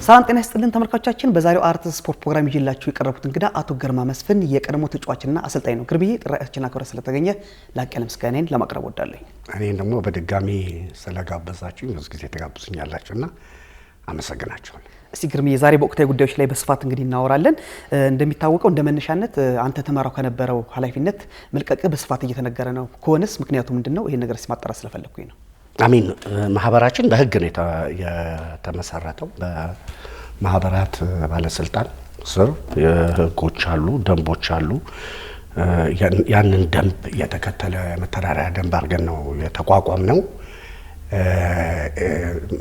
ሰላም ጤና ይስጥልን ተመልካቾቻችን በዛሬው አርትስ ስፖርት ፕሮግራም ይዤላችሁ የቀረቡት እንግዳ አቶ ግርማ መስፍን የቀድሞ ተጫዋችና አሰልጣኝ ነው። ግርምዬ ጥሪያችንን አክብረህ ስለተገኘ ላቅ ያለ ምስጋናዬን ለማቅረብ ወዳለሁ። እኔን ደግሞ በድጋሚ ስለጋበዛችሁ ብዙ ጊዜ ተጋብዙኛላችሁና አመሰግናችኋለሁ። እስቲ ግርምዬ ዛሬ በወቅታዊ ጉዳዮች ላይ በስፋት እንግዲህ እናወራለን። እንደሚታወቀው እንደመነሻነት አንተ ተመራው ከነበረው ኃላፊነት መልቀቅህ በስፋት እየተነገረ ነው። ከሆነስ ምክንያቱ ምንድነው? ይሄን ነገር ሲማጣራ ስለፈለኩኝ ነው። አሚን ማህበራችን በህግ ነው የተመሰረተው። በማህበራት ባለስልጣን ስር ህጎች አሉ፣ ደንቦች አሉ። ያንን ደንብ የተከተለ መተዳደሪያ ደንብ አድርገን ነው የተቋቋም ነው።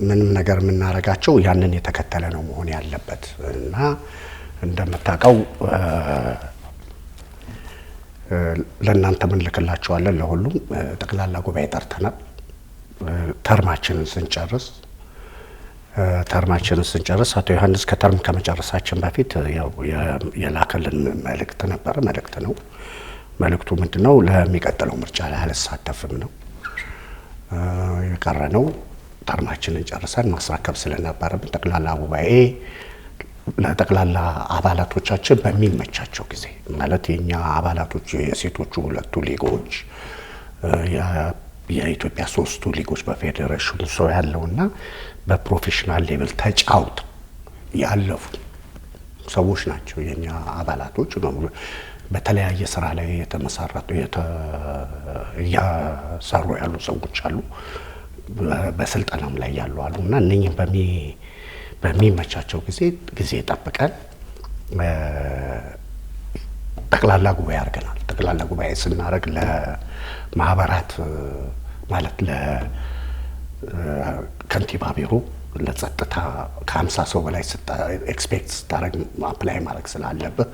ምንም ነገር የምናረጋቸው ያንን የተከተለ ነው መሆን ያለበት እና እንደምታውቀው ለእናንተ ምን ልክላችኋለን ለሁሉም ጠቅላላ ጉባኤ ጠርተናል። ተርማችንን ስንጨርስ አቶ ዮሐንስ ከተርም ከመጨረሳችን በፊት ያው የላከልን መልእክት ነበረ። መልእክት ነው። መልእክቱ ምንድነው? ለሚቀጥለው ምርጫ ላይ አልሳተፍም ነው የቀረነው። ተርማችንን ጨርሰን ማስረከብ ስለነበረብን ጠቅላላ ጉባኤ ለጠቅላላ አባላቶቻችን በሚመቻቸው ጊዜ ማለት የኛ አባላቶች የሴቶቹ ሁለቱ ሊጎች የኢትዮጵያ ሶስቱ ሊጎች በፌዴሬሽኑ ሰው ያለውና በፕሮፌሽናል ሌቭል ተጫውት ያለፉ ሰዎች ናቸው የኛ አባላቶች። በተለያየ ስራ ላይ የተመሰረቱ እያሰሩ ያሉ ሰዎች አሉ፣ በስልጠናም ላይ ያሉ አሉና እነኚህ በሚመቻቸው ጊዜ ጠብቀን ጠቅላላ ጉባኤ አድርገናል። ጠቅላላ ጉባኤ ስናደርግ ለማህበራት ማለት ለከንቲባ ቢሮ ለጸጥታ ከ50 ሰው በላይ ኤክስፔክት ስታደርግ አፕላይ ማድረግ ስላለብህ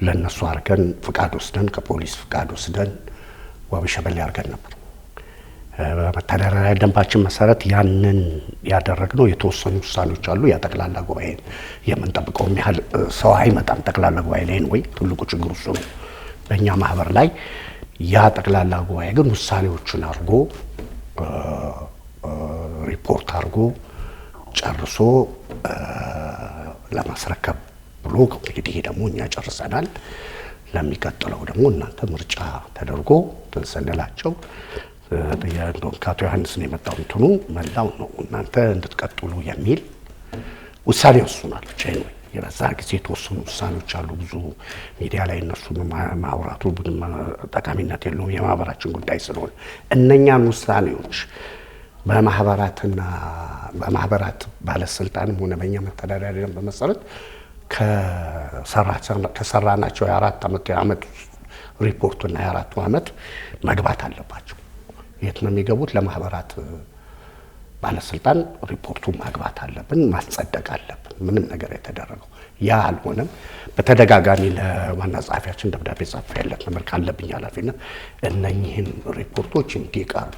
ለነሱ አድርገን ፍቃድ ወስደን ከፖሊስ ፍቃድ ወስደን ዋቢ ሸበሌ አድርገን ነበር። በመተዳደሪያ ደንባችን መሰረት ያንን ያደረግነው የተወሰኑ ውሳኔዎች አሉ። ያ ጠቅላላ ጉባኤ የምንጠብቀው ያህል ሰው አይመጣም። ጠቅላላ ጉባኤ ላይ ነው ወይ ትልቁ ችግሩ እሱ ነው በእኛ ማህበር ላይ። ያ ጠቅላላ ጉባኤ ግን ውሳኔዎችን አድርጎ ሪፖርት አድርጎ ጨርሶ ለማስረከብ ብሎ እንግዲህ ደግሞ እኛ ጨርሰናል። ለሚቀጥለው ደግሞ እናንተ ምርጫ ተደርጎ ተሰነላቸው ከአቶ ዮሐንስ ነው የመጣው እንትኑ መላው ነው እናንተ እንድትቀጥሉ የሚል ውሳኔ ወስኗል። ብቻ ነው የበዛ ጊዜ የተወሰኑ ውሳኔዎች አሉ። ብዙ ሚዲያ ላይ እነሱን ማውራቱ ብዙም ጠቃሚነት የለውም የማህበራችን ጉዳይ ስለሆነ እነኛን ውሳኔዎች በማህበራት ባለስልጣንም ሆነ በእኛ መተዳደሪያ ደንብ መሰረት ከሰራናቸው የአመት ሪፖርቱና የአራቱ አመት መግባት አለባቸው። የት ነው የሚገቡት? ለማህበራት ባለስልጣን ሪፖርቱ ማግባት አለብን፣ ማስጸደቅ አለብን። ምንም ነገር የተደረገው ያ አልሆነም። በተደጋጋሚ ለዋና ጸሐፊያችን ደብዳቤ ጽፌለት ነበር ካለብኝ ኃላፊነት እነኚህን ሪፖርቶች እንዲቀርቡ።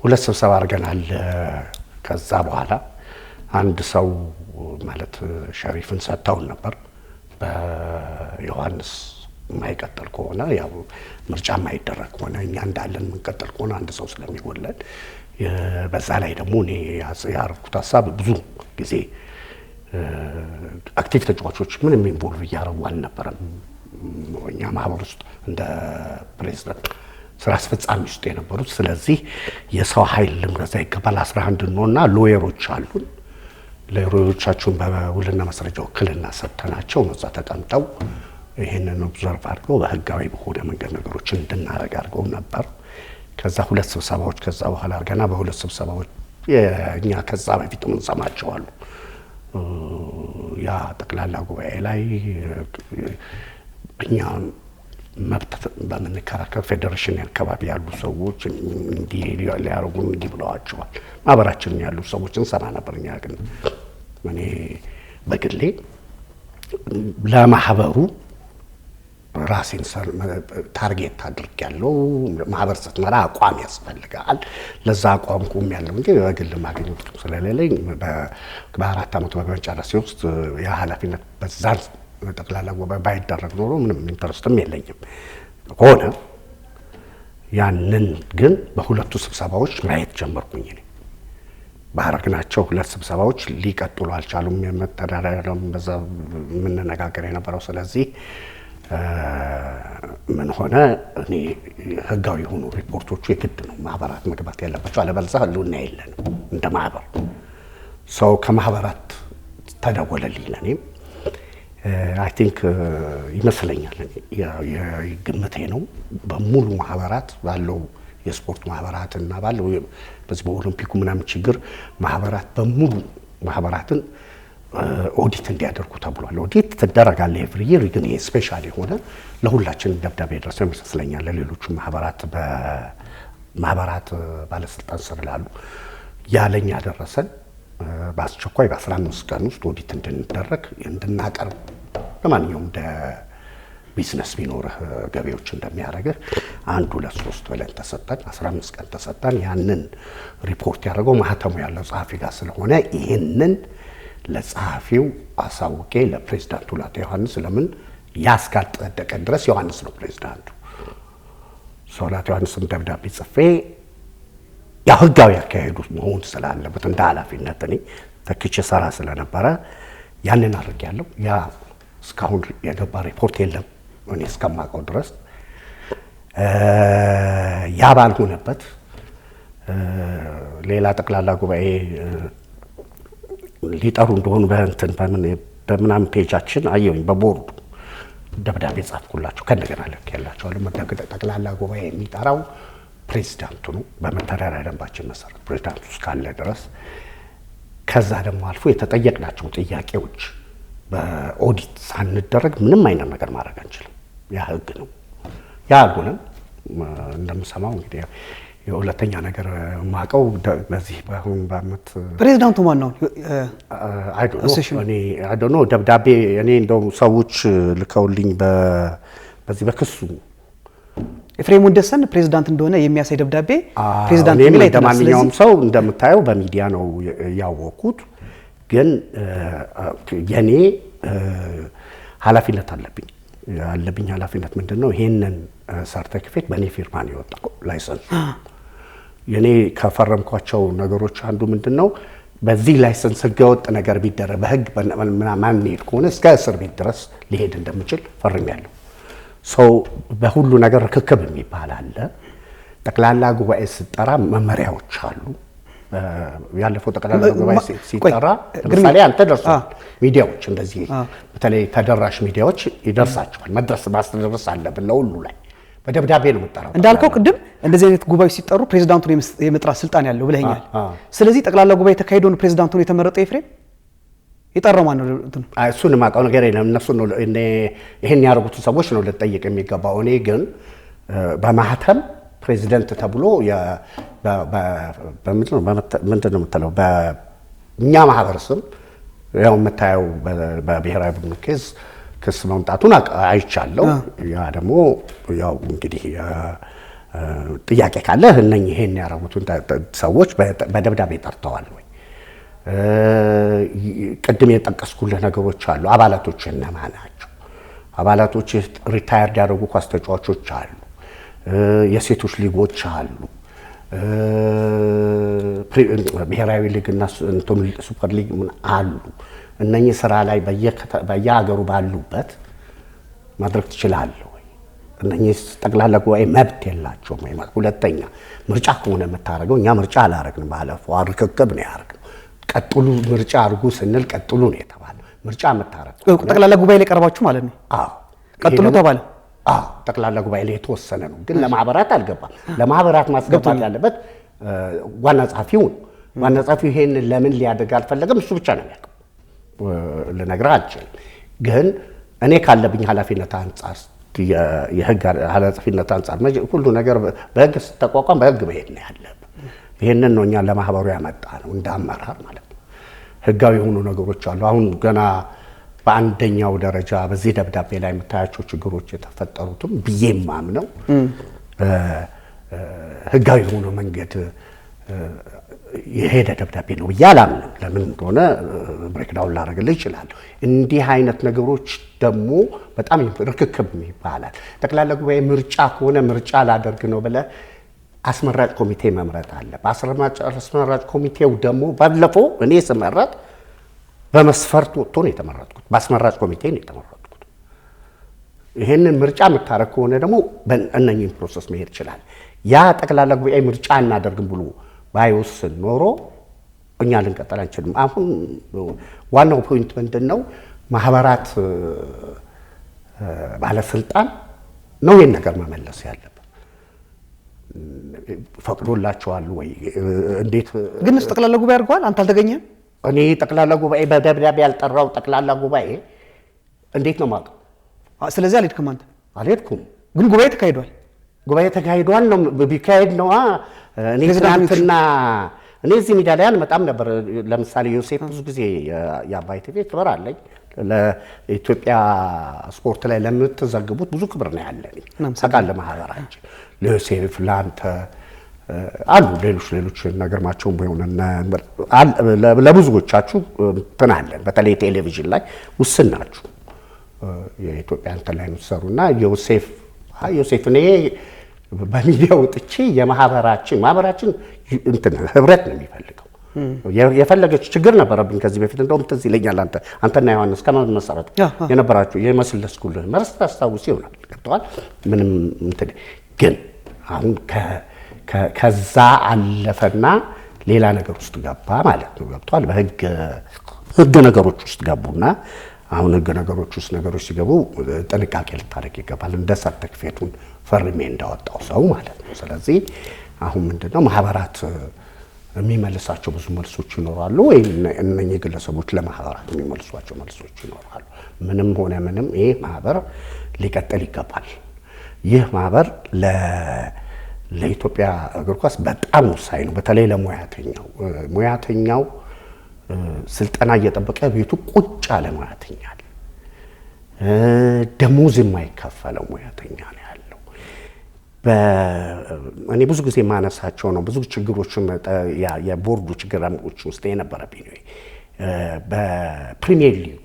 ሁለት ስብሰባ አድርገናል። ከዛ በኋላ አንድ ሰው ማለት ሸሪፍን ሰጥተውን ነበር። በዮሐንስ የማይቀጥል ከሆነ ያው ምርጫ የማይደረግ ከሆነ እኛ እንዳለን የምንቀጥል ከሆነ አንድ ሰው ስለሚወለድ በዛ ላይ ደግሞ እኔ ያረኩት ሀሳብ ብዙ ጊዜ አክቲቭ ተጫዋቾች ምንም ኢንቮልቭ እያደረጉ አልነበረም። እኛ ማህበር ውስጥ እንደ ፕሬዝዳንት ስራ አስፈጻሚ ውስጥ የነበሩት። ስለዚህ የሰው ኃይል ልንገዛ ይገባል። 11 ነውና ሎየሮች አሉን። ሎየሮቻቸውን በውልና ማስረጃ ውክልና ሰጥተናቸው ነው እዛ ተቀምጠው ይሄንን ኦብዘርቭ አድርገው በህጋዊ በሆነ መንገድ ነገሮችን እንድናደርግ አድርገው ነበር። ከዛ ሁለት ስብሰባዎች ከዛ በኋላ አድርገና በሁለት ስብሰባዎች እኛ ከዛ በፊት ምን ሰማቸዋሉ ያ ጠቅላላ ጉባኤ ላይ እኛ መብት በመነካከር ፌዴሬሽን አካባቢ ያሉ ሰዎች እንዲህ ሊያረጉን እንዲህ ብለዋቸዋል። ማህበራችን ያሉ ሰዎችን ሰማ ነበር። እኛ ግን እኔ በግሌ ለማህበሩ ራሴን ታርጌት አድርጌያለሁ። ማህበር ስትመራ አቋም ያስፈልጋል። ለዛ አቋም ቁም ያለው እንጂ በግል ማግኘት ስለሌለኝ በአራት አመት በመጨረስ ውስጥ የኃላፊነት በዛን ጠቅላላ ጉባኤ ባይደረግ ኖሮ ምንም ኢንተረስትም የለኝም ሆነ። ያንን ግን በሁለቱ ስብሰባዎች ማየት ጀመርኩኝ። ባረግናቸው ሁለት ስብሰባዎች ሊቀጥሉ አልቻሉም። የመተዳደሪያ በዛ የምንነጋገር የነበረው ስለዚህ ምን ሆነ እኔ ህጋዊ የሆኑ ሪፖርቶቹ የግድ ነው ማህበራት መግባት ያለባቸው አለበለዚያ ህልውና የለንም እንደ ማህበር። ሰው ከማህበራት ተደወለልኝ ለኔም አይ ቲንክ ይመስለኛል የግምቴ ነው በሙሉ ማህበራት ባለው የስፖርት ማህበራት እና ባለው በዚህ በኦሎምፒኩ ምናምን ችግር ማህበራት በሙሉ ማህበራትን ኦዲት እንዲያደርጉ ተብሏል። ኦዲት ተደረጋለ ኤቭሪ ይር ግን ስፔሻሊ ሆነ ለሁላችን ደብዳቤ ደረሰው ይመስለኛል ለሌሎቹ ማህበራት ባለስልጣን ስር ላሉ ያለኛ ደረሰን በአስቸኳይ በ15 ቀን ውስጥ ኦዲት እንድንደረግ እንድናቀርብ ለማንኛውም እንደ ቢዝነስ ቢኖርህ ገቢዎች እንደሚያደርግህ 1 2 3 ብለን ተሰጠን 15 ቀን ተሰጠን። ያንን ሪፖርት ያደረገው ማህተሙ ያለው ጸሐፊ ጋር ስለሆነ ይሄንን ለጸሐፊው አሳውቄ ለፕሬዝዳንቱ ለአቶ ዮሐንስ ለምን ያስካልጸደቀ ድረስ ዮሐንስ ነው ፕሬዝዳንቱ ለአቶ ዮሐንስም ደብዳቤ ጽፌ ያው ህጋዊ ያካሄዱ መሆን ስላለበት እንደ ኃላፊነት እኔ ተክቼ ሰራ ስለነበረ ያንን አድርጌያለሁ። ያ እስካሁን የገባ ሪፖርት የለም እኔ እስከማውቀው ድረስ። ያ ባልሆነበት ሌላ ጠቅላላ ጉባኤ ሊጠሩ እንደሆኑ በምናምን ፔጃችን አየሁኝ በቦርዱ ደብዳቤ ጻፍኩላቸው ከእንደገና ልኬላቸዋለሁ። ጠቅላላ ጉባኤ የሚጠራው ፕሬዝዳንቱ ነው በመተዳደሪያ ደንባችን መሰረት ፕሬዝዳንቱ እስካለ ድረስ። ከዛ ደግሞ አልፎ የተጠየቅናቸው ጥያቄዎች በኦዲት ሳንደረግ ምንም አይነት ነገር ማድረግ አንችልም። ያ ህግ ነው። ያ አልሆነም። እንደምሰማው እንግዲህ የሁለተኛ ነገር ማቀው በዚህ ባሁን ባመት ፕሬዝዳንቱ ማን ነው? አይ ዶንት ኖ ደብዳቤ እኔ እንደው ሰዎች ልከውልኝ በዚህ በክሱ ኤፍሬም ወንደሰን ፕሬዝዳንት እንደሆነ የሚያሳይ ደብዳቤ ፕሬዝዳንት የሚል አይተናል። ማንኛውም ሰው እንደምታየው በሚዲያ ነው ያወቁት። ግን የኔ ኃላፊነት አለብኝ ኃላፊነት ምንድነው? ይሄንን ሰርቲፊኬት በኔ ፊርማ ነው የወጣው ላይሰንስ። የኔ ከፈረምኳቸው ነገሮች አንዱ ምንድነው? በዚህ ላይሰንስ ህገወጥ ነገር ቢደረግ በህግ ማን ሄድ ከሆነ እስከ እስር ቤት ድረስ ሊሄድ እንደምችል ፈርሜያለሁ። ሰው በሁሉ ነገር ርክክብ የሚባል አለ። ጠቅላላ ጉባኤ ሲጠራ መመሪያዎች አሉ። ያለፈው ጠቅላላ ጉባኤ ሲጠራ ለምሳሌ አንተ ደርሷል ሚዲያዎች እንደዚህ በተለይ ተደራሽ ሚዲያዎች ይደርሳቸዋል። ማስደረስ አለብን ለሁሉ ላይ በደብዳቤ ነው የምጠራው። እንዳልከው ቅድም እንደዚህ አይነት ጉባኤ ሲጠሩ ፕሬዝዳንቱን የመጥራት ስልጣን ያለው ብለኛል። ስለዚህ ጠቅላላ ጉባኤ ተካሂዶ ነው ፕሬዝዳንቱን የተመረጠው ኤፍሬም የጠራው ማን ነው? እሱን ማውቀው ነገር የለም። እነሱ ነው ይሄን ያደረጉትን ሰዎች ነው ልጠይቅ የሚገባው። እኔ ግን በማህተም ፕሬዚደንት ተብሎ ምንድን ነው የምትለው በእኛ ማህበረሰብ ያው የምታየው በብሔራዊ ቡድን ክስ መምጣቱን አይቻለሁ። ያ ደግሞ ያው እንግዲህ ጥያቄ ካለ እነኚህ ይሄን ያደረጉትን ሰዎች በደብዳቤ ጠርተዋል ወይ? ቅድም የጠቀስኩልህ ነገሮች አሉ። አባላቶች እነማን ናቸው? አባላቶች ሪታየርድ ያደረጉ ኳስ ተጫዋቾች አሉ። የሴቶች ሊጎች አሉ። ብሔራዊ ሊግ እና ሱፐር ሊግ አሉ። እነኚህ ስራ ላይ በየሀገሩ ባሉበት ማድረግ ትችላለህ ወይ? እነኚህ ጠቅላላ ጉባኤ መብት የላቸውም ወይ? ሁለተኛ ምርጫ ከሆነ የምታደርገው እኛ ምርጫ አላደረግንም። ባለፈው ርክክብ ነው ያደረግነው። ቀጥሉ ምርጫ አድርጉ ስንል ቀጥሉ ነው የተባለው። ምርጫ የምታደርገው ጠቅላላ ጉባኤ ላይ ቀርባችሁ ማለት ነው? አዎ ቀጥሉ ተባለ። ጠቅላላ ጉባኤ ላይ የተወሰነ ነው፣ ግን ለማህበራት አልገባም። ለማህበራት ማስገባት ያለበት ዋና ጸሐፊው ነው። ዋና ጸሐፊው ይሄን ለምን ሊያደርግ አልፈለገም እሱ ብቻ ነው የሚያውቀው። ልነግርህ አልችልም። ግን እኔ ካለብኝ ኃላፊነት አንጻር የህግ ኃላፊነት አንጻር ሁሉ ነገር በህግ ስትቋቋም በህግ መሄድ ነው ያለብህ። ይሄንን ነው እኛ ለማህበሩ ያመጣ ነው እንደ አመራር ማለት ነው። ህጋዊ የሆኑ ነገሮች አሉ። አሁን ገና በአንደኛው ደረጃ በዚህ ደብዳቤ ላይ የምታያቸው ችግሮች የተፈጠሩትም ብዬ ማምነው ህጋዊ የሆነ መንገድ የሄደ ደብዳቤ ነው ብዬ አላምንም። ለምን እንደሆነ ብሬክዳውን ላደርግልህ እችላለሁ። እንዲህ አይነት ነገሮች ደግሞ በጣም ርክክብ ይባላል። ጠቅላላ ጉባኤ ምርጫ ከሆነ ምርጫ ላደርግ ነው ብለህ አስመራጭ ኮሚቴ መምረጥ አለ። አስመራጭ ኮሚቴው ደግሞ ባለፈው እኔ ስመረጥ በመስፈርት ወጥቶ ነው የተመረጥኩት። በአስመራጭ ኮሚቴ ነው የተመረጥኩት። ይሄንን ምርጫ የምታረግ ከሆነ ደግሞ በእነኚህን ፕሮሰስ መሄድ ይችላል። ያ ጠቅላላ ጉባኤ ምርጫ እናደርግም ብሎ ባይወስን ኖሮ እኛ ልንቀጥል አንችልም። አሁን ዋናው ፖይንት ምንድን ነው? ማህበራት ባለስልጣን ነው ይሄን ነገር መመለስ ያለበት። ፈቅዶላቸዋል ወይ? እንዴት ግን ጠቅላላ ጉባኤ አድርገዋል? አንተ አልተገኘህም? እኔ ጠቅላላ ጉባኤ በደብዳቤ ያልጠራው ጠቅላላ ጉባኤ እንዴት ነው የማውቀው? ስለዚህ አልሄድክም አንተ? አልሄድኩም። ግን ጉባኤ ተካሂዷል። ጉባኤ ተካሂዷል ነው ቢካሄድ ነው። እኔ ትናንትና እኔ እዚህ ሚዲያ ላይ አልመጣም ነበር። ለምሳሌ ዮሴፍ ብዙ ጊዜ የአባይ ቲቪ ክብር አለኝ። ለኢትዮጵያ ስፖርት ላይ ለምትዘግቡት ብዙ ክብር ነው ያለኝ። ሰቃል ለማህበራችን ለዮሴፍ ላንተ አሉ ሌሎች ነገርማቸው ቢሆን ለብዙዎቻችሁ እንትን አለን። በተለይ ቴሌቪዥን ላይ ውስን ናችሁ። የኢትዮጵያ እንትን ላይ ምትሰሩና ዮሴፍ እኔ በሚዲያ ወጥቼ ማህበራችን እንትን ህብረት ነው የሚፈልገው። የፈለገች ችግር ነበረብኝ ከዚህ በፊት እንደውም ትዝ ይለኛል። አንተና ዮሐንስ ከመሰረቱ የነበራችሁ የመስለስኩልህ መርስ ታስታውስ ይሆናል። ገብተዋል ምንም እንትን ግን አሁን ከዛ አለፈና ሌላ ነገር ውስጥ ገባ ማለት ነው። ገብቷል። በህግ ነገሮች ውስጥ ገቡና አሁን ህግ ነገሮች ውስጥ ነገሮች ሲገቡ ጥንቃቄ ልታደርግ ይገባል። እንደ ሰርተፊኬቱን ፈርሜ እንዳወጣው ሰው ማለት ነው። ስለዚህ አሁን ምንድነው ማህበራት የሚመልሳቸው ብዙ መልሶች ይኖራሉ ወይ? እነኚህ ግለሰቦች ለማህበራት የሚመልሷቸው መልሶች ይኖራሉ። ምንም ሆነ ምንም ይሄ ማህበር ሊቀጥል ይገባል። ይህ ማህበር ለኢትዮጵያ እግር ኳስ በጣም ወሳኝ ነው። በተለይ ለሙያተኛው ስልጠና እየጠበቀ ቤቱ ቁጭ ያለ ሙያተኛ አለ። ደሞዝ የማይከፈለው ሙያተኛ ነው ያለው። እኔ ብዙ ጊዜ ማነሳቸው ነው ብዙ ችግሮች የቦርዱ ችግሮች ውስጥ የነበረብኝ ነው። በፕሪሚየር ሊጉ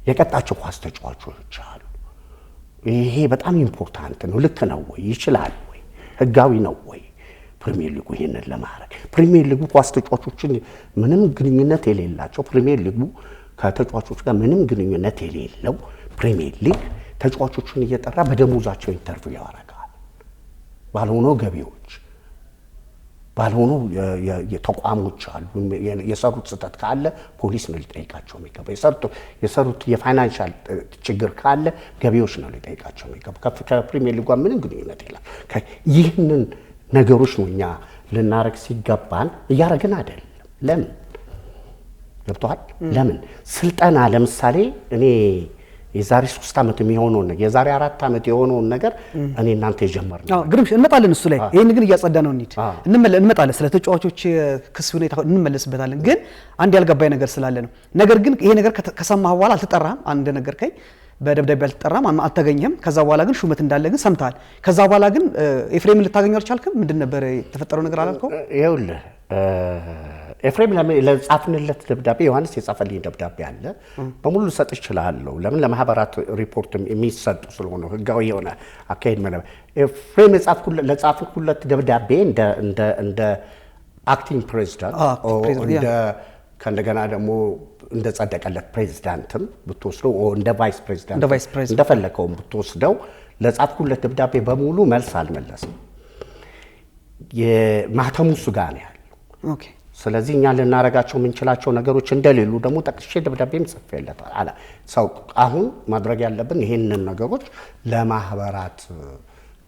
የቀጣቸው ኳስ ተጫዋቾች አሉ። ይሄ በጣም ኢምፖርታንት ነው። ልክ ነው ወይ? ይችላል ወይ? ህጋዊ ነው ወይ? ፕሪሚየር ሊጉ ይሄንን ለማድረግ ፕሪሚየር ሊጉ ኳስ ተጫዋቾችን ምንም ግንኙነት የሌላቸው ፕሪሚየር ሊጉ ከተጫዋቾች ጋር ምንም ግንኙነት የሌለው ፕሪሚየር ሊግ ተጫዋቾችን እየጠራ በደሞዛቸው ኢንተርቪው ያደርጋል። ባልሆነ ገቢዎች ባልሆኑ የተቋሞች አሉ። የሰሩት ስህተት ካለ ፖሊስ ነው ሊጠይቃቸው የሚገባው። የሰሩት የፋይናንሻል ችግር ካለ ገቢዎች ነው ሊጠይቃቸው የሚገባው። ከፕሪሚየር ሊጉ ምንም ግንኙነት የለም። ይህንን ነገሮች ነው እኛ ልናረግ ሲገባን እያረግን አይደለም። ለምን ገብቷል? ለምን ስልጠና ለምሳሌ እኔ የዛሬ 3 ዓመት የሚሆነውን ነገር የዛሬ 4 ዓመት የሆነውን ነገር እኔ እናንተ የጀመርነው ግርምሽ እንመጣለን። እሱ ላይ ይሄን ግን እያጸዳ ነው እንመጣለን። ስለ ተጫዋቾች ክስ ሁኔታ እንመለስበታለን። ግን አንድ ያልገባኝ ነገር ስላለ ነው። ነገር ግን ይሄ ነገር ከሰማህ በኋላ አልተጠራህም። አንድ ነገርከኝ፣ በደብዳቤ አልተጠራም፣ አልተገኘም። ከዛ በኋላ ግን ሹመት እንዳለ ግን ሰምተሃል። ከዛ በኋላ ግን ኤፍሬምን ልታገኘው አልቻልክም። ምንድን ነበር የተፈጠረው ነገር አላልከው? ይኸውልህ ኤፍሬም ለጻፍንለት ደብዳቤ ዮሐንስ የጻፈልኝ ደብዳቤ አለ። በሙሉ ልሰጥ እችላለሁ። ለምን ለማህበራት ሪፖርት የሚሰጡ ስለሆነ ህጋዊ የሆነ አካሄድ ማለት ኤፍሬም ለጻፍኩለት ደብዳቤ እንደ አክቲንግ ፕሬዚዳንት ከእንደገና ደግሞ እንደ ጸደቀለት ፕሬዚዳንትም ብትወስደው እንደ ቫይስ ፕሬዚዳንት እንደፈለከውም ብትወስደው ለጻፍኩለት ደብዳቤ በሙሉ መልስ አልመለስም። የማህተሙ እሱ ጋር ነው ያለው። ኦኬ። ስለዚህ እኛ ልናረጋቸው የምንችላቸው ነገሮች እንደሌሉ ደግሞ ጠቅሼ ደብዳቤም ጽፌለታል አለ ሰው። አሁን ማድረግ ያለብን ይሄንን ነገሮች ለማህበራት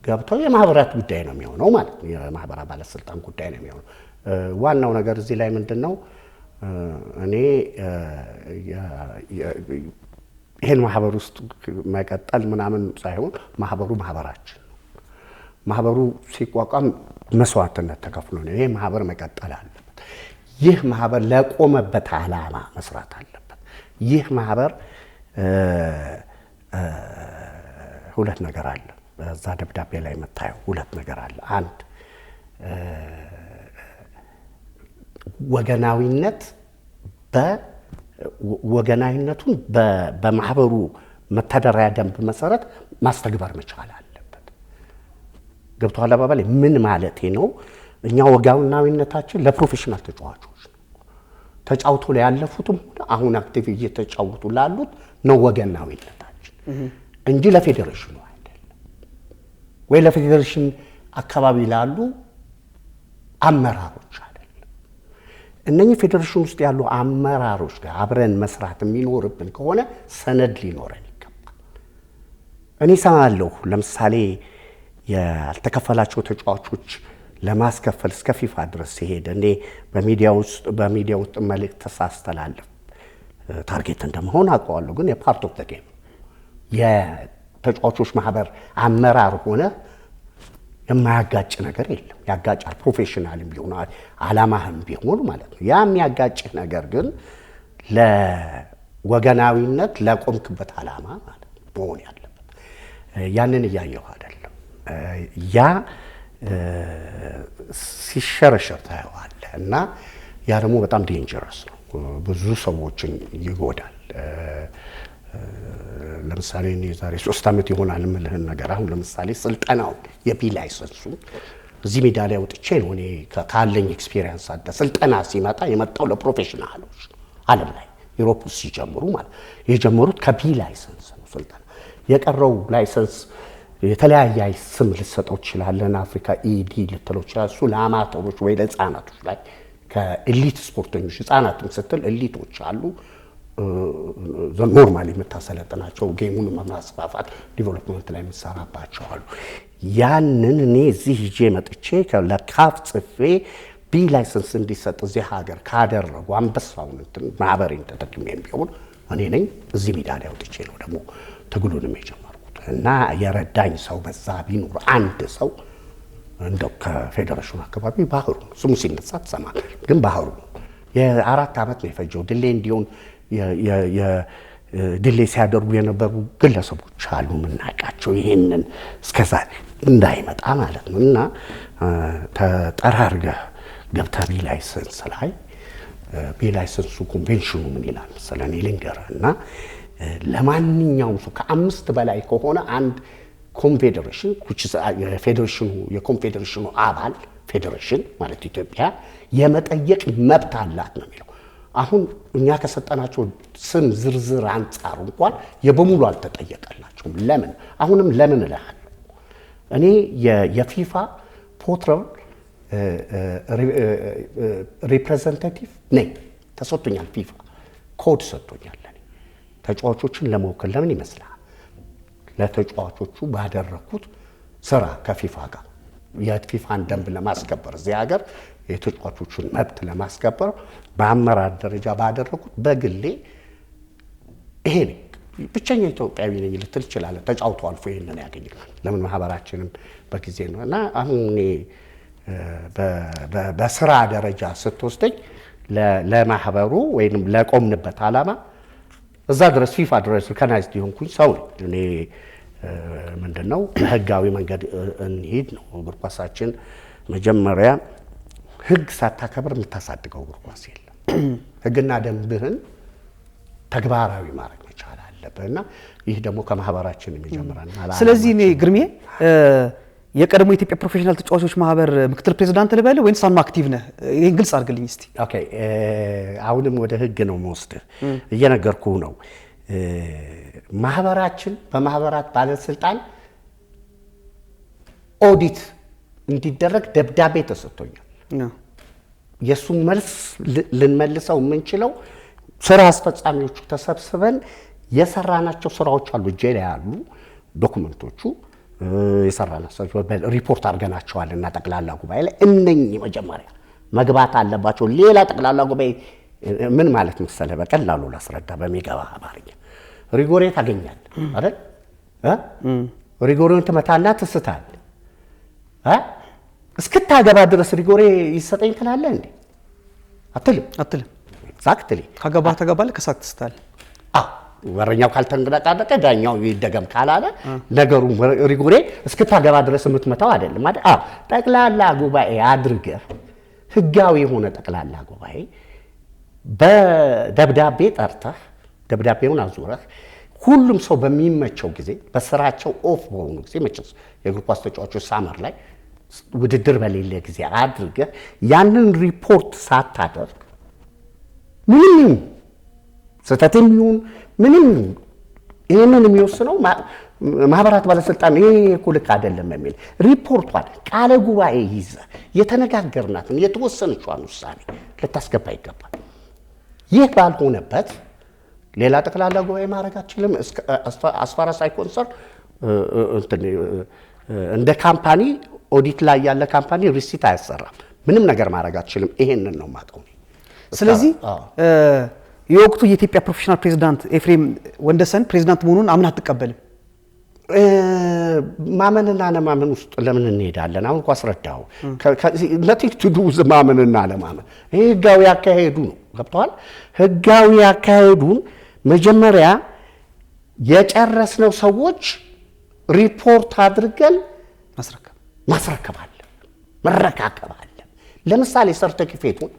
ገብተው የማህበራት ጉዳይ ነው የሚሆነው ማለት ነው። የማህበራት ባለስልጣን ጉዳይ ነው የሚሆነው። ዋናው ነገር እዚህ ላይ ምንድነው እኔ ይሄን ማህበር ውስጥ መቀጠል ምናምን ሳይሆን ማህበሩ ማህበራችን ነው። ማህበሩ ሲቋቋም መስዋዕትነት ተከፍሎ ነው ይሄ ማህበር መቀጠል አለበት። ይህ ማህበር ለቆመበት ዓላማ መስራት አለበት። ይህ ማህበር ሁለት ነገር አለ። በዛ ደብዳቤ ላይ የምታየው ሁለት ነገር አለ። አንድ ወገናዊነቱን በማህበሩ መተዳደሪያ ደንብ መሰረት ማስተግበር መቻል አለበት። ገብቶሃል አባባሌ ምን ማለቴ ነው? እኛ ወጋውናዊነታችን ለፕሮፌሽናል ተጫዋቾች ነው። ተጫውቶ ላይ ያለፉትም አሁን አክቲቭ እየተጫወቱ ላሉት ነው ወገናዊነታችን እንጂ ለፌዴሬሽኑ አይደለም፣ ወይ ለፌዴሬሽን አካባቢ ላሉ አመራሮች አይደለም። እነኚህ ፌዴሬሽን ውስጥ ያሉ አመራሮች ጋር አብረን መስራት የሚኖርብን ከሆነ ሰነድ ሊኖረን ይገባል። እኔ ሰማለሁ ለምሳሌ ያልተከፈላቸው ተጫዋቾች ለማስከፈል እስከ ፊፋ ድረስ ሲሄድ እኔ በሚዲያ ውስጥ መልእክት ተሳስተላለፍ ታርጌት እንደመሆን አውቀዋለሁ። ግን የፓርት ኦፍ ዘ ጌም የተጫዋቾች ማህበር አመራር ሆነ የማያጋጭ ነገር የለም። ያጋጫል። ፕሮፌሽናልም ቢሆን አላማህም ቢሆን ማለት ነው። ያ የሚያጋጭህ ነገር ግን ለወገናዊነት ለቆምክበት አላማ ማለት ነው መሆን ያለበት። ያንን እያየሁ አይደለም። ያ ሲሸረሸር ታየዋለህ እና ያ ደግሞ በጣም ዴንጀረስ ነው። ብዙ ሰዎችን ይጎዳል። ለምሳሌ እኔ ዛሬ 3 ዓመት ይሆናል የምልህን ነገር አሁን ለምሳሌ ስልጠናው የቢ ላይሰንሱ እዚህ ሜዳ ላይ ወጥቼ ነው እኔ ካለኝ ኤክስፒሪየንስ አለ ስልጠና ሲመጣ የመጣው ለፕሮፌሽናሎች ዓለም ላይ ዩሮፕ ውስጥ ሲጀምሩ ማለት የጀመሩት ከቢ ላይሰንስ ነው ስልጠና። የቀረው ላይሰንስ የተለያየ ስም ልትሰጠው ትችላለህ። አፍሪካ ኢዲ ልትለው ይችላል። እሱ ለአማተሮች ወይ ለህፃናቶች ላይ ከኤሊት ስፖርተኞች ህፃናትም ስትል ኤሊቶች አሉ ኖርማሊ የምታሰለጥናቸው ጌሙን ማስፋፋት ዲቨሎፕመንት ላይ የምትሰራባቸው አሉ። ያንን እኔ እዚህ ይዤ መጥቼ ለካፍ ጽፌ ቢ ላይሰንስ እንዲሰጥ እዚህ ሀገር ካደረጉ አንበሳውን እንትን ማህበሬን ተጠቅሜም ቢሆን እኔ ነኝ። እዚህ ሜዳ ላይ ወጥቼ ነው ደግሞ ትግሉንም የጀመርኩት እና የረዳኝ ሰው በዛ ቢኖር አንድ ሰው እንደው ከፌዴሬሽኑ አካባቢ ባህሩ ስሙ ሲነሳ ትሰማለህ። ግን ባህሩ የ4 ዓመት ነው የፈጀው ድሌ እንዲሆን ድሌ ሲያደርጉ የነበሩ ግለሰቦች አሉ የምናውቃቸው። ይሄንን እስከዛ እንዳይመጣ ማለት ነው እና ተጠራርገህ ገብተህ ቢ ላይሰንስ ላይ ቢ ላይሰንሱ ኮንቬንሽኑ ምን ይላል መሰለህ እኔ ልንገርህ እና ለማንኛውም ሰው ከ5 በላይ ከሆነ አንድ ኮንፌዴሬሽን ፌዴሬሽኑ የኮንፌዴሬሽኑ አባል ፌዴሬሽን ማለት ኢትዮጵያ የመጠየቅ መብት አላት ነው የሚለው። አሁን እኛ ከሰጠናቸው ስም ዝርዝር አንጻር እንኳን የበሙሉ አልተጠየቀላቸውም። ለምን አሁንም ለምን እልሃለሁ እኔ የፊፋ ፖትረል ሪፕሬዘንታቲቭ ነኝ። ተሰጥቶኛል፣ ፊፋ ኮድ ሰጥቶኛል ለኔ ተጫዋቾችን ለመወከል። ለምን ይመስላል? ለተጫዋቾቹ ባደረኩት ስራ ከፊፋ ጋር የፊፋን ደንብ ለማስከበር እዚህ ሀገር የተጫዋቾቹን መብት ለማስከበር በአመራር ደረጃ ባደረኩት በግሌ ይሄ ነኝ። ብቸኛ ኢትዮጵያዊ ነኝ ልትል ትችላለህ። ተጫውቶ አልፎ ይሄንን ያገኛል። ለምን ማህበራችንም በጊዜ ነው እና አሁን እኔ በስራ ደረጃ ስትወስደኝ ለማህበሩ ወይም ለቆምንበት ዓላማ እዛ ድረስ ፊፋ ድረስ ሪኮግናይዝድ የሆንኩኝ ሰው እኔ ምንድነው በህጋዊ መንገድ እንሂድ ነው። እግር ኳሳችን መጀመሪያ ህግ ሳታከብር የምታሳድገው እግር ኳስ የለም። ህግና ደንብህን ተግባራዊ ማድረግ መቻል አለብህና ይህ ደግሞ ከማህበራችን የሚጀምራል። ስለዚህ እኔ ግርሜ የቀድሞ የኢትዮጵያ ፕሮፌሽናል ተጫዋቾች ማህበር ምክትል ፕሬዝዳንት ልበል ወይስ ሳን አክቲቭ ነህ? ይሄን ግልጽ አድርግልኝ እስቲ። ኦኬ አሁንም ወደ ህግ ነው የምወስድህ። እየነገርኩህ ነው። ማህበራችን በማህበራት ባለስልጣን ኦዲት እንዲደረግ ደብዳቤ ተሰጥቶኛል። የሱን መልስ ልንመልሰው የምንችለው ስራ አስፈጻሚዎቹ ተሰብስበን የሰራናቸው ስራዎች አሉ፣ እጄ ላይ ያሉ ዶክመንቶቹ የሰራናቸው ሪፖርት አድርገናቸዋልና ጠቅላላ ጉባኤ ላይ እነኚህ መጀመሪያ መግባት አለባቸው። ሌላ ጠቅላላ ጉባኤ ምን ማለት መሰለህ፣ በቀላሉ ላስረዳ በሚገባ አማርኛ። ሪጎሬ ታገኛለህ አይደል? ሪጎሬን ትመታና ትስታለህ። እስክታገባ ድረስ ሪጎሬ ይሰጠኝ ትላለህ እንዴ? አትልም። ኤግዛክትሊ ካገባህ ተገባለህ፣ ከሳት ትስታለህ። ወረኛው ካልተንቀጠቀጠ ዳኛው ይደገም ካላለ ነገሩ ሪጎሬ እስክታገባ ድረስ የምትመታው አይደለም አይደል? ጠቅላላ ጉባኤ አድርገህ ህጋዊ የሆነ ጠቅላላ ጉባኤ በደብዳቤ ጠርተህ ደብዳቤውን አዙረህ ሁሉም ሰው በሚመቸው ጊዜ በስራቸው ኦፍ በሆኑ ጊዜ መቼስ የእግር ኳስ ተጫዋቾች ሳመር ላይ ውድድር በሌለ ጊዜ አድርገህ ያንን ሪፖርት ሳታደርግ ምንም ስህተትም ይሁን ምንም ይሄንን የሚወስነው ማህበራት ባለስልጣን ይሄ እኮ ልክ አይደለም የሚል ሪፖርቷን ቃለ ጉባኤ ይዘህ የተነጋገርናትን የተወሰነችዋን ውሳኔ ልታስገባ ይገባል። ይህ ባልሆነበት ሌላ ጠቅላላ ጉባኤ ማድረግ አትችልም። አስፋራስ አይኮንሰር እንደ ካምፓኒ ኦዲት ላይ ያለ ካምፓኒ ሪሲት አያሰራም። ምንም ነገር ማድረግ አትችልም። ይሄንን ነው የማውቀው። ስለዚህ የወቅቱ የኢትዮጵያ ፕሮፌሽናል ፕሬዝዳንት ኤፍሬም ወንደሰን ፕሬዝዳንት መሆኑን አምና አትቀበልም? ማመንና አለማመን ውስጥ ለምን እንሄዳለን? አሁን እኮ አስረዳው። nothing to do with ማመንና አለማመን። ይሄ ህጋዊ አካሄዱ ነው። ገብቷል? ህጋዊ አካሄዱን መጀመሪያ የጨረስነው ሰዎች ሪፖርት አድርገን ማስረከብ አለ፣ መረካከብ አለ። ለምሳሌ ሰርቲፊኬቱን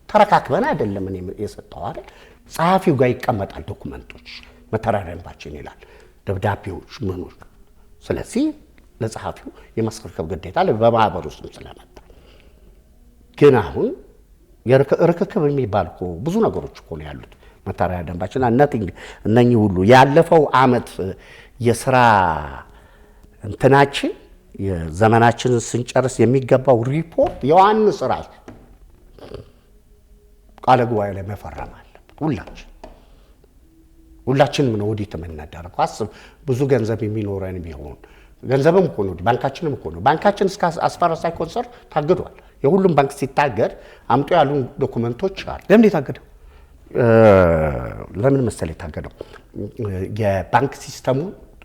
ተረካክበን አይደለም እኔ የሰጠው አይደል? ጸሐፊው ጋር ይቀመጣል። ዶክመንቶች መተራረምባችን ይላል፣ ደብዳቤዎች ምኖች። ስለዚህ ለጸሐፊው የማስረከብ ግዴታ አለ በማህበር ውስጥ ስለመጣ። ግን አሁን ርክክብ የሚባል እኮ ብዙ ነገሮች እኮ ነው ያሉት መተራሪያ ደንባችን እነኚህ ሁሉ ያለፈው አመት የሥራ እንትናችን የዘመናችንን ስንጨርስ የሚገባው ሪፖርት የዋንስ ራሱ ቃለ ጉባኤ ላይ መፈረም አለበት። ሁላችንም ነው ኦዲት የምናደርገው። አስብ ብዙ ገንዘብ የሚኖረን ቢሆን ገንዘብም እኮ ነው ባንካችንም እኮ ነው። ባንካችን እስከ አስፋራስ አይኮንሰር ታግዷል። የሁሉም ባንክ ሲታገድ አምጡ ያሉ ዶክመንቶች አሉ። ለምን የታገደው? ለምን መሰለህ የታገደው? የባንክ ሲስተሙ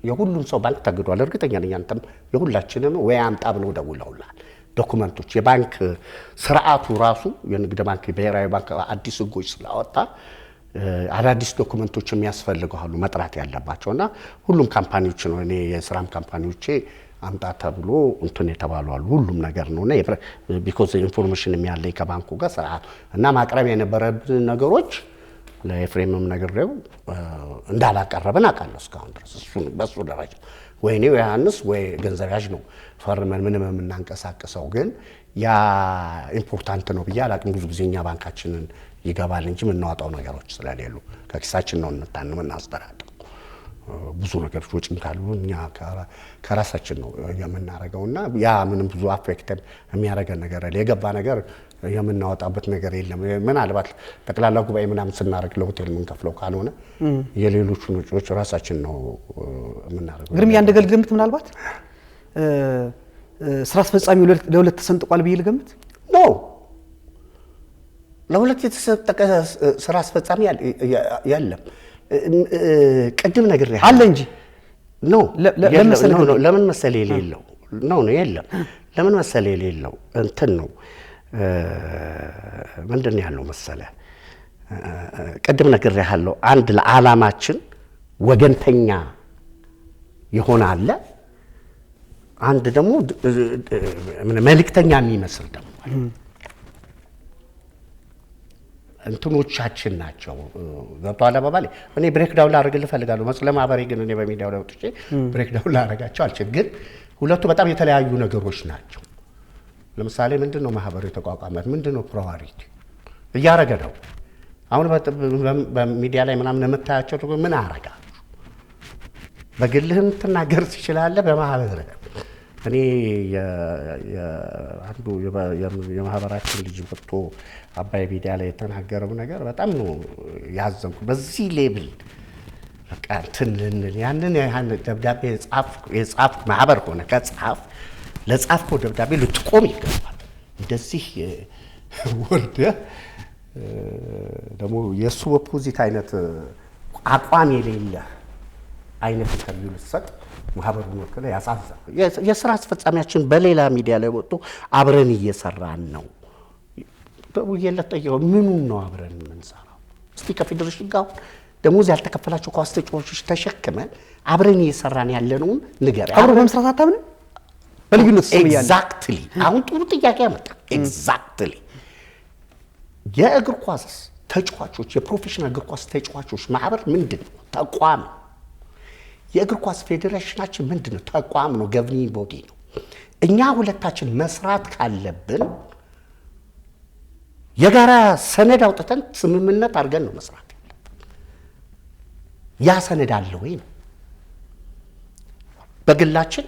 የሁሉም ሰው ባንክ ታግዷል። እርግጠኛ ነኝ አንተም የሁላችንም ወይ አምጣ ብለው ደውለውላል። ዶክመንቶች የባንክ ስርዓቱ ራሱ የንግድ ባንክ ብሔራዊ ባንክ አዲስ ህጎች ስላወጣ አዳዲስ ዶክመንቶች የሚያስፈልገው አሉ መጥራት ያለባቸውና ሁሉም ካምፓኒዎች ነው እኔ የስራም ካምፓኒዎቼ አምጣ ተብሎ እንትን የተባሉ አሉ። ሁሉም ነገር ነውና ቢኮዝ ኢንፎርሜሽን የሚያለኝ ከባንኩ ጋር ስርዓት እና ማቅረብ የነበረብን ነገሮች ለኤፍሬምም ነገርው እንዳላቀረብን አውቃለሁ እስካሁን ድረስ። እሱን በሱ ደረጃ ወይኔ ዮሐንስ ወይ ገንዘብ ያዥ ነው ፈርመን ምንም የምናንቀሳቀሰው ግን ያ ኢምፖርታንት ነው ብዬ አላቅም። ብዙ ጊዜ እኛ ባንካችንን ይገባል እንጂ የምናወጣው ነገሮች ስለሌሉ ከኪሳችን ነው የምናስተዳድረው። ብዙ ነገሮች ወጪም ካሉ እኛ ከራሳችን ነው የምናረገውና ያ ምንም ብዙ አፌክት የሚያረገን ነገር አለ። የገባ ነገር የምናወጣበት ነገር የለም። ምናልባት ጠቅላላ ጉባኤ ምናምን ስናረግ ለሆቴል የምንከፍለው ካልሆነ የሌሎቹን ወጪዎች ራሳችን ነው የምናረገው። ግርም ያንደገል ግምት ምናልባት ስራ አስፈጻሚው ለሁለት ተሰንጥቋል ብዬ ልገምት ነው። ለሁለት የተሰጠቀ ስራ አስፈጻሚ የለም። ቅድም ነገር አለ እንጂ ነው። ለምን መሰለ የሌለው ነው የለም። ለምን መሰለ የሌለው እንትን ነው ምንድን ያለው መሰለ ቅድም ነገር ያለው አንድ ለዓላማችን ወገንተኛ ይሆናል። አንድ ደግሞ መልእክተኛ የሚመስል ደግሞ እንትኖቻችን ናቸው። ገብቷል አባባሌ። እኔ ብሬክ ዳውን ላደርግልህ እፈልጋለሁ። ለማህበሬ ግን እኔ በሚዲያው ላይ ወጥቼ ብሬክ ዳውን ላደርጋቸው አልችልም። ግን ሁለቱ በጣም የተለያዩ ነገሮች ናቸው። ለምሳሌ ምንድነው ማህበሩ የተቋቋመበት? ምንድነው ፕራዮሪቲ እያደረገ ነው? አሁን በሚዲያ ላይ ምናምን የምታያቸው ደግሞ ምን አረጋችሁ? በግልህም ትናገር ትችላለህ። በማህበር እኔ አንዱ የማህበራችን ልጅ ወጥቶ አባይ ሚዲያ ላይ የተናገረው ነገር በጣም ነው ያዘንኩ። በዚህ ሌብል በቃ እንትንልን ያንን ደብዳቤ የጻፍ ማህበር ሆነ ከጻፍ ለጻፍከው ደብዳቤ ልትቆም ይገባል። እንደዚህ ወርደ ደግሞ የሱ ኦፖዚት አይነት አቋም የሌለ አይነት ኢንተርቪው ልትሰጥ ማህበሩን ወከለ ያሳዝናል። የስራ አስፈጻሚያችን በሌላ ሚዲያ ላይ ወጥቶ አብረን እየሰራን ነው ደውዬለት ምኑን ነው አብረን የምንሰራው? እስቲ ከፌዴሬሽን ጋር ደሞዝ ያልተከፈላቸው ኳስ ተጫዋቾች ተሸክመን አብረን እየሰራን ያለነውን ንገር። አብሮ በመስራት አታምንም? በልዩነት ስም ያለ ኤግዛክትሊ። አሁን ጥሩ ጥያቄ ያመጣ። ኤግዛክትሊ የእግር ኳስ ተጫዋቾች የፕሮፌሽናል እግር ኳስ ተጫዋቾች ማህበር ምንድነው? ተቋም ነው። የእግር ኳስ ፌዴሬሽናችን ምንድነው? ተቋም ነው። ገቨርኒንግ ቦዲ ነው። እኛ ሁለታችን መስራት ካለብን የጋራ ሰነድ አውጥተን ስምምነት አድርገን ነው መስራት ያለብን። ያ ሰነድ አለ ወይ ነው። በግላችን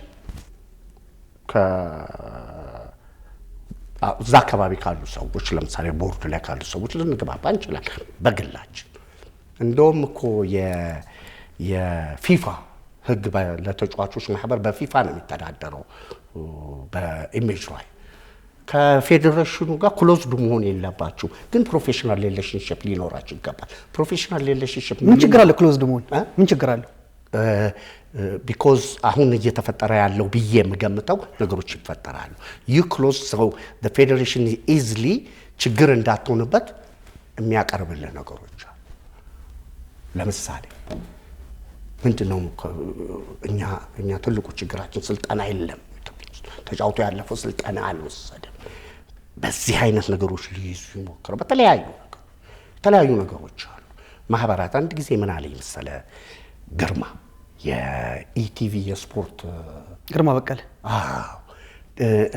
እዛ አካባቢ ካሉ ሰዎች ለምሳሌ ቦርድ ላይ ካሉ ሰዎች ልንግባባ እንችላለን በግላችን። እንደውም እኮ የፊፋ ህግ ለተጫዋቾች ማህበር በፊፋ ነው የሚተዳደረው በኢሜጅ ላይ ከፌዴሬሽኑ ጋር ክሎዝድ መሆን የለባችሁ፣ ግን ፕሮፌሽናል ሪሌሽንሺፕ ሊኖራችሁ ይገባል። ፕሮፌሽናል ሪሌሽንሺፕ ምን ችግር አለ? ክሎዝድ መሆን ምን ችግር አለ? ቢኮዝ አሁን እየተፈጠረ ያለው ብዬ የምገምተው ነገሮች ይፈጠራሉ። ይህ ክሎዝ ሰው ፌዴሬሽን ኢዝሊ ችግር እንዳትሆንበት የሚያቀርብልን ነገሮች አሉ። ለምሳሌ ምንድነው እኛ ትልቁ ችግራችን ስልጠና የለም። ተጫውቶ ያለፈው ስልጠና አልወሰደም። በዚህ አይነት ነገሮች ሊይዙ ይሞክሩ። በተለያዩ ነገሮች አሉ። ማህበራት አንድ ጊዜ ምን አለኝ መሰለ ግርማ የኢቲቪ የስፖርት ግርማ በቀለ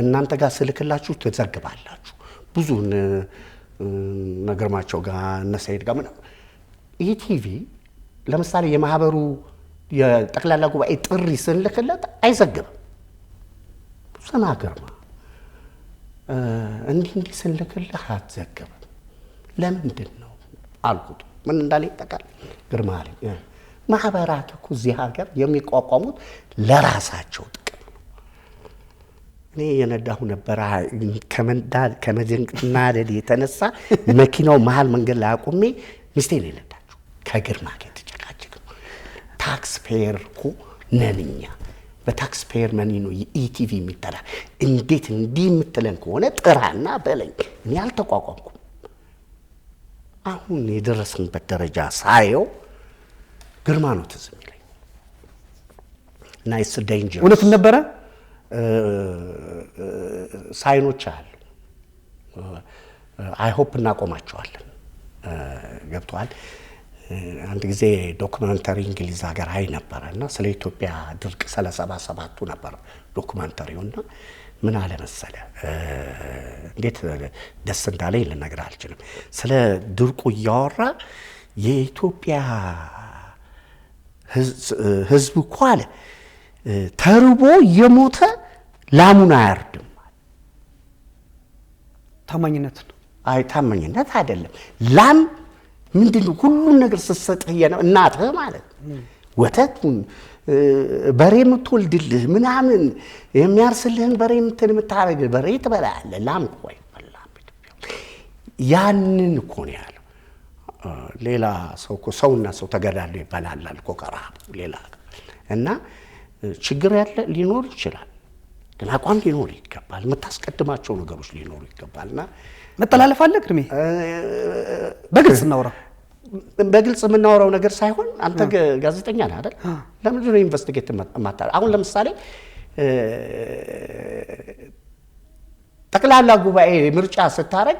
እናንተ ጋር ስልክላችሁ ትዘግባላችሁ ብዙ ነገርማቸው ጋር እነሰይድ ጋር ምን ኢቲቪ ለምሳሌ የማህበሩ የጠቅላላ ጉባኤ ጥሪ ስንልክለት አይዘግብም። ሰና ግርማ እንዲህ ስንልክልህ አትዘግብም ለምንድን ነው አልኩት። ምን እንዳለ ይጠቃል ግርማ አለኝ ማህበራት እኮ እዚህ ሀገር የሚቋቋሙት ለራሳቸው ጥቅም ነው። እኔ የነዳሁ ነበር ከመደንገጥ የተነሳ መኪናው መሀል መንገድ ላይ አቁሜ ሚስቴን የነዳችሁ ከግርማ ጋር ተጨቃጨቅ ነው። ታክስ ፔየር እኮ ነን እኛ በታክስ ፔየር መኒ ነው የኢቲቪ የሚጠራ። እንዴት እንዲህ የምትለን ከሆነ ጥራና በለኝ። እኔ አልተቋቋምኩም። አሁን የደረስንበት ደረጃ ሳየው ግርማ ነው ትዝ የሚለኝ እና ኢትስ ዴንጀር። እውነቱን ነበረ። ሳይኖች አሉ። አይ ሆፕ እናቆማቸዋለን። ገብቷል። አንድ ጊዜ ዶክመንተሪ እንግሊዝ ሀገር አይ ነበረና ስለ ኢትዮጵያ ድርቅ 77ቱ ነበር ዶክመንተሪውና ምን አለ መሰለ እንዴት ደስ እንዳለኝ ልነግርህ አልችልም። ስለ ድርቁ እያወራ የኢትዮጵያ ህዝብ እኮ አለ ተርቦ የሞተ ላሙን አያርድም። ታማኝነት ነው። አይ ታማኝነት አይደለም። ላም ምንድነው ሁሉን ነገር ስትሰጥህ ነው እናትህ ማለት ወተቱን በሬ የምትወልድልህ ምናምን የሚያርስልህን በሬ የምታረግ በሬ ትበላለህ። ላም እኮ አይበላም። ያንን እኮ ነው ያለው። ሌላ ሰው እኮ ሰውና ሰው ተገዳድሎ ይበላላል እኮ ከረሃብ ሌላ እና ችግር ያለ ሊኖር ይችላል፣ ግን አቋም ሊኖር ይገባል። የምታስቀድማቸው ነገሮች ሊኖሩ ይገባልና መተላለፍ አለ። ግርሜ በግልጽ እናውራ። በግልጽ የምናወራው ነገር ሳይሆን አንተ ጋዜጠኛ ነህ አይደል? ለምንድን ነው ኢንቨስቲጌት ማታረግ? አሁን ለምሳሌ ጠቅላላ ጉባኤ ምርጫ ስታረግ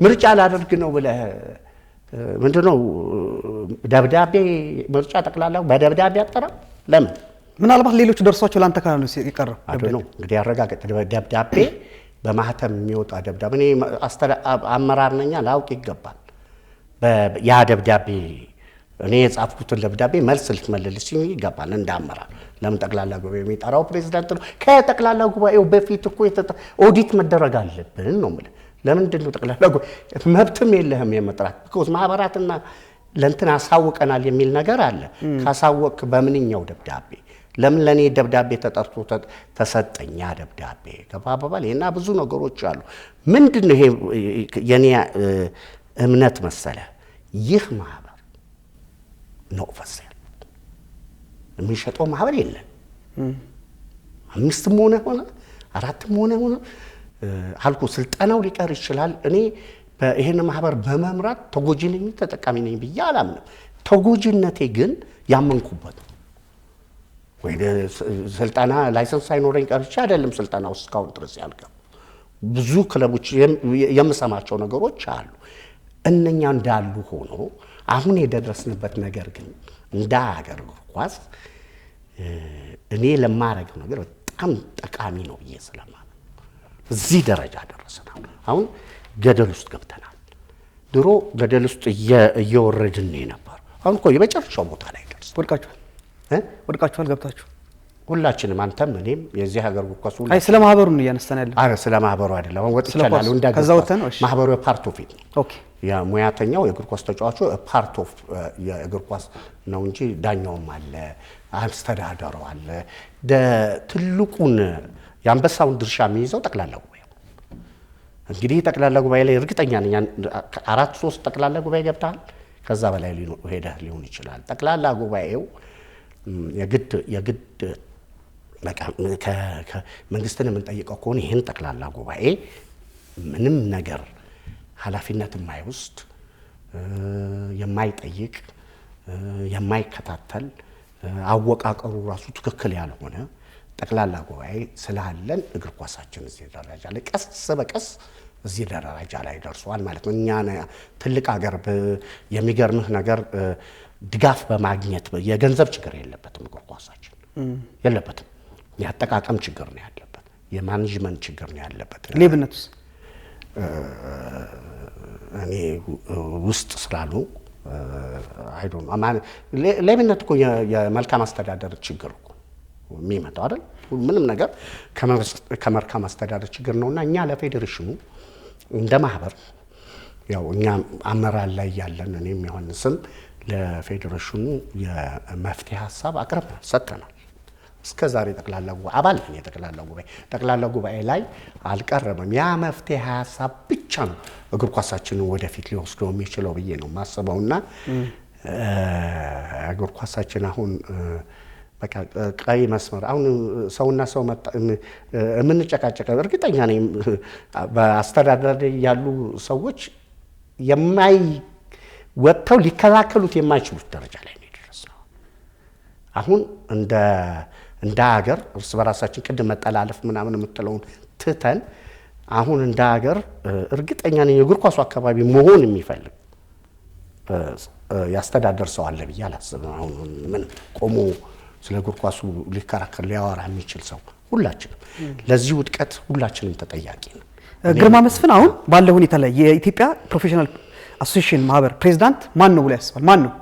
ምርጫ ላደርግ ነው ብለህ ምንድነው ደብዳቤ ምርጫ ጠቅላላው በደብዳቤ አጠራ? ለምን? ምናልባት ሌሎች ደርሷቸው ላንተ ካሉ ይቀር ነው እንግዲህ ያረጋግጥ። ደብዳቤ በማህተም የሚወጣ ደብዳቤ እኔ አመራር ነኝ ላውቅ ይገባል። ያ ደብዳቤ እኔ የጻፍኩትን ደብዳቤ መልስ ልትመልስ ይገባል እንደ አመራር። ለምን ጠቅላላ ጉባኤ የሚጠራው ፕሬዝዳንት ነው። ከጠቅላላ ጉባኤው በፊት እኮ ኦዲት መደረግ አለብን ነው የምልህ። ለምንድን ነው ጠቅላላ ጉባኤ መብትም የለህም የመጥራት? ቢኮዝ ማህበራትና ለእንትን አሳውቀናል የሚል ነገር አለ። ካሳወቅ በምንኛው ደብዳቤ ለምን ለኔ ደብዳቤ ተጠርቶ ተሰጠኛ ደብዳቤ ገባባል? እና ብዙ ነገሮች አሉ። ምንድነው ይሄ የኔ እምነት መሰለ ይህ ማህበር ነው ፈሰል የሚሸጠው ማህበር የለም። አምስትም ሆነ አራትም ሆነ አልኩ ስልጠናው ሊቀር ይችላል። እኔ ይሄን ማህበር በመምራት ተጎጂ ነኝ ተጠቃሚ ነኝ ብዬ አላምንም። ተጎጂነቴ ግን ያመንኩበት ወይ ስልጣና ላይሰንስ ሳይኖረኝ ቀርቼ አይደለም ስልጣናው እስካሁን ድረስ ያልገባ ብዙ ክለቦች የምሰማቸው ነገሮች አሉ። እነኛ እንዳሉ ሆኖ አሁን የደረስንበት ነገር ግን እንደ ሀገር ኳስ እኔ ለማረገው ነገር በጣም ጠቃሚ ነው ብዬ ስለማምን እዚህ ደረጃ ደረሰናል። አሁን ገደል ውስጥ ገብተናል። ድሮ ገደል ውስጥ እየወረድን ነበር። አሁን እኮ የመጨረሻው ቦታ ላይ ደርሰናል። ወድቃችኋል ገብታችሁ ሁላችንም አንተም እኔም የዚህ ሀገር እግር ኳስ አይ ስለ ማህበሩ ነው እያነሳን ያለው። አረ ስለ ማህበሩ አይደለም። አሁን ወጥቻለሁ እንዳገር ከዛ ወጥተን እሺ ማህበሩ ፓርት ኦፍ ኢት ኦኬ የሙያተኛው የእግር ኳስ ተጫዋቹ ፓርት ኦፍ የእግር ኳስ ነው እንጂ ዳኛውም አለ፣ አስተዳደሩ አለ። ትልቁን የአንበሳውን ድርሻ የሚይዘው ጠቅላላ ጉባኤ። እንግዲህ ጠቅላላ ጉባኤ ላይ እርግጠኛ ነኝ 4-3 ጠቅላላ ጉባኤ ገብተሃል። ከዛ በላይ ሄደህ ሊሆን ይችላል። ጠቅላላ ጉባኤው የግድ በቃ መንግስትን የምንጠይቀው ከሆነ ይህን ጠቅላላ ጉባኤ ምንም ነገር ኃላፊነት የማይወስድ የማይጠይቅ የማይከታተል አወቃቀሩ ራሱ ትክክል ያልሆነ ጠቅላላ ጉባኤ ስላለን እግር ኳሳችን እዚህ ደረጃ ላይ ቀስ በቀስ እዚህ ደረጃ ላይ ደርሷል ማለት ነው። እኛ ትልቅ ሀገር የሚገርምህ ነገር ድጋፍ በማግኘት የገንዘብ ችግር የለበትም እግር ኳሳችን የለበትም። የአጠቃቀም ችግር ነው ያለበት፣ የማኔጅመንት ችግር ነው ያለበት። ሌብነትስ እኔ ውስጥ ስላሉ አይዶ ነው ሌብነት እኮ የመልካም አስተዳደር ችግር እኮ የሚመጣው አይደል? ምንም ነገር ከመልካም አስተዳደር ችግር ነውና እኛ ለፌዴሬሽኑ እንደ ማህበር ያው እኛ አመራር ላይ ያለን እኔም ዮሐንስም ለፌዴሬሽኑ የመፍትሄ ሐሳብ አቅርበናል፣ ሰጥተናል። እስከ ዛሬ ጠቅላላ ጉባኤ አባል ነን። ጠቅላላ ጉባኤ ላይ አልቀረበም። ያ መፍትሄ ሐሳብ ብቻ ነው እግር ኳሳችንን ወደፊት ሊወስደው የሚችለው ብዬ ነው ማስበውና እግር ኳሳችን አሁን በቃ ቀይ መስመር አሁን ሰውና ሰው የምንጨቃጨቀው እርግጠኛ ነኝ በአስተዳደር ያሉ ሰዎች ወጥተው ሊከላከሉት የማይችሉት ደረጃ ላይ ነው የደረስነው። አሁን እንደ ሀገር እርስ በራሳችን ቅድም መጠላለፍ ምናምን የምትለውን ትተን አሁን እንደ ሀገር እርግጠኛ ነኝ የእግር ኳሱ አካባቢ መሆን የሚፈልግ ያስተዳደር ሰው አለ ብዬ አላስብም። አሁን ምን ቆሞ ስለ እግር ኳሱ ሊከራከር ሊያወራ የሚችል ሰው ሁላችንም ለዚህ ውድቀት ሁላችንም ተጠያቂ ነን። ግርማ መስፍን አሁን ባለው ሁኔታ ላይ የኢትዮጵያ ፕሮፌሽናል አሶሲዬሽን ማህበር ፕሬዝዳንት ማን ነው ብሎ ያስባል? ማን ነው?